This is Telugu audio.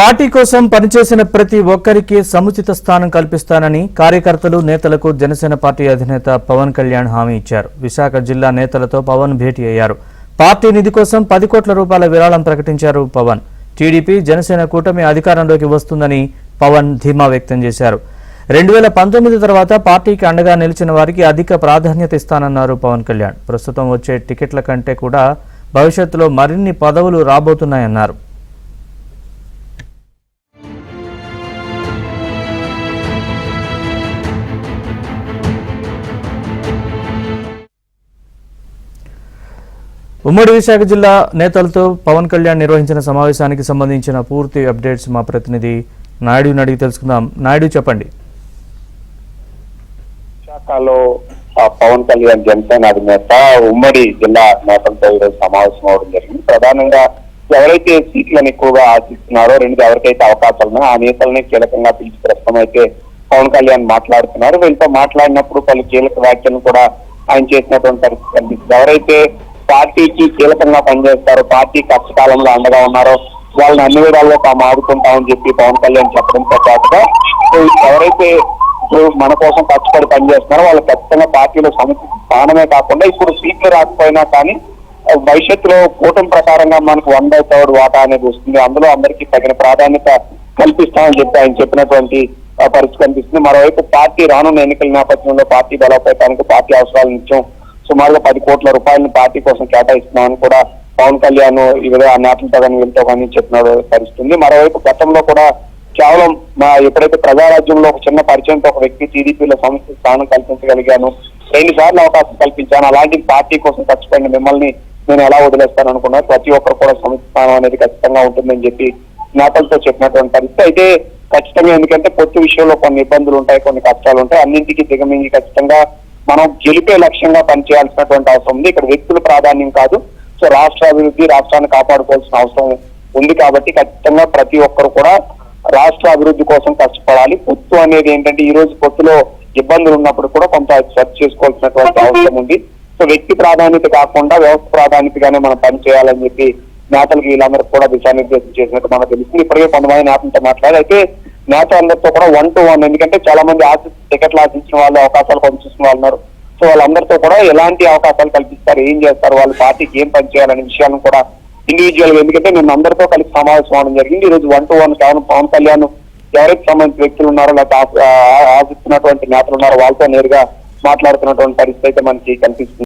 పార్టీ కోసం పనిచేసిన ప్రతి ఒక్కరికి సముచిత స్థానం కల్పిస్తానని కార్యకర్తలు నేతలకు జనసేన పార్టీ అధినేత పవన్ కళ్యాణ్ హామీ ఇచ్చారు. విశాఖ జిల్లా నేతలతో పవన్ భేటీ అయ్యారు. పార్టీ నిధి కోసం 10 కోట్ల రూపాయల విరాళం ప్రకటించారు పవన్. టీడీపీ జనసేన కూటమి అధికారంలోకి వస్తుందని పవన్ ధీమా వ్యక్తం చేశారు. 2019 తర్వాత పార్టీకి అండగా నిలిచిన వారికి అధిక ప్రాధాన్యత ఇస్తానన్నారు పవన్ కళ్యాణ్. ప్రస్తుతం వచ్చే టికెట్ల కంటే కూడా భవిష్యత్తులో మరిన్ని పదవులు రాబోతున్నాయన్నారు. ఉమ్మడి విశాఖ జిల్లా నేతలతో పవన్ కళ్యాణ్ నిర్వహించిన సమావేశానికి సంబంధించిన పూర్తి అప్డేట్స్ మా ప్రతినిధి నాయుడుని అడిగి తెలుసుకుందాం. నాయుడు, చెప్పండి. విశాఖలో పవన్ కళ్యాణ్ జనసేన అధినేత ఉమ్మడి జిల్లా నేతలతో ఈరోజు సమావేశం అవడం జరిగింది. ప్రధానంగా ఎవరైతే సీట్లను ఎక్కువగా ఆశిస్తున్నారో, ఎవరికైతే అవకాశాలు ఉన్నాయో ఆ నేతలని కీలకంగా పిలిచి ప్రస్తుతం అయితే పవన్ కళ్యాణ్ మాట్లాడుతున్నారు. వీళ్ళతో మాట్లాడినప్పుడు పలు కీలక వ్యాఖ్యలను కూడా ఆయన చేసినటువంటి పరిస్థితి కనిపిస్తుంది. ఎవరైతే పార్టీకి కీలకంగా పనిచేస్తారో, పార్టీ కష్టకాలంలో అండగా ఉన్నారో వాళ్ళని అన్ని విధాల్లో తాము ఆదుకుంటామని చెప్పి పవన్ కళ్యాణ్ చెప్పడంతో పాటుగా ఎవరైతే మన కోసం కష్టపడి పనిచేస్తున్నారో వాళ్ళు ఖచ్చితంగా పార్టీలో సముచిత స్థానమే కాకుండా ఇప్పుడు సీట్లు రాకపోయినా కానీ భవిష్యత్తులో కూటమి ప్రకారంగా మనకు 1/3 వాటా అనేది వస్తుంది, అందులో అందరికీ తగిన ప్రాధాన్యత కల్పిస్తామని చెప్పి ఆయన చెప్పినటువంటి పరిస్థితి కనిపిస్తుంది. మరోవైపు పార్టీ రానున్న ఎన్నికల నేపథ్యంలో పార్టీ బలోపేతానికి పార్టీ అవసరాల నిత్యం సుమారుగా 10 కోట్ల రూపాయలను పార్టీ కోసం కేటాయిస్తున్నామని కూడా పవన్ కళ్యాణ్ ఈ విధంగా ఆ నేతలతో కానీ వీళ్ళతో కానీ చెప్పిన పరిస్థితుంది. మరోవైపు గతంలో కూడా కేవలం ఎప్పుడైతే ప్రజారాజ్యంలో ఒక చిన్న పరిచయంతో ఒక వ్యక్తి టీడీపీలో సముచిత స్థానం కల్పించగలిగాను, 2 సార్లు అవకాశం కల్పించాను, అలాంటి పార్టీ కోసం ఖచ్చితంగా మిమ్మల్ని నేను ఎలా వదిలేస్తాను అనుకున్నాను, ప్రతి ఒక్కరు కూడా సముచిత స్థానం అనేది ఖచ్చితంగా ఉంటుందని చెప్పి నేతలతో చెప్పినటువంటి పరిస్థితి. అయితే ఖచ్చితంగా ఎందుకంటే పొత్తు విషయంలో కొన్ని ఇబ్బందులు ఉంటాయి, కొన్ని కష్టాలు ఉంటాయి, అన్నింటికి దిగమింగి ఖచ్చితంగా మనం గెలిపే లక్ష్యంగా పనిచేయాల్సినటువంటి అవసరం ఉంది. ఇక్కడ వ్యక్తుల ప్రాధాన్యం కాదు, సో రాష్ట్ర అభివృద్ధి, రాష్ట్రాన్ని కాపాడుకోవాల్సిన అవసరం ఉంది. కాబట్టి ఖచ్చితంగా ప్రతి ఒక్కరు కూడా రాష్ట్ర అభివృద్ధి కోసం కష్టపడాలి. పొత్తు అనేది ఏంటంటే ఈ రోజు పొత్తులో ఇబ్బందులు ఉన్నప్పుడు కూడా కొంత సెర్చ్ చేసుకోవాల్సినటువంటి అవసరం ఉంది. సో వ్యక్తి ప్రాధాన్యత కాకుండా వ్యవస్థ ప్రాధాన్యతగానే మనం పనిచేయాలని చెప్పి నేతలకు వీళ్ళందరికీ కూడా దిశానిర్దేశం చేసినట్టు మనకు తెలుస్తుంది. ఇప్పటికే కొంతమంది నేతలతో మాట్లాడి అయితే నేతలందరితో కూడా 1-to-1, ఎందుకంటే చాలా మంది టికెట్లు ఆశించిన వాళ్ళు, అవకాశాలు పంపిస్తున్న వాళ్ళు ఉన్నారు. సో వాళ్ళందరితో కూడా ఎలాంటి అవకాశాలు కల్పిస్తారు, ఏం చేస్తారు, వాళ్ళ పార్టీకి ఏం పనిచేయాలనే విషయాలను కూడా ఇండివిజువల్ గా, ఎందుకంటే నేను అందరితో కలిసి సమావేశం అవడం జరిగింది. ఈ రోజు 1-to-1 కేవలం పవన్ కళ్యాణ్ ఎవరైతే సంబంధించిన వ్యక్తులు ఉన్నారో లేకపోతే ఆశిస్తున్నటువంటి నేతలు ఉన్నారో వాళ్ళతో నేరుగా మాట్లాడుతున్నటువంటి పరిస్థితి అయితే మనకి కనిపిస్తుంది.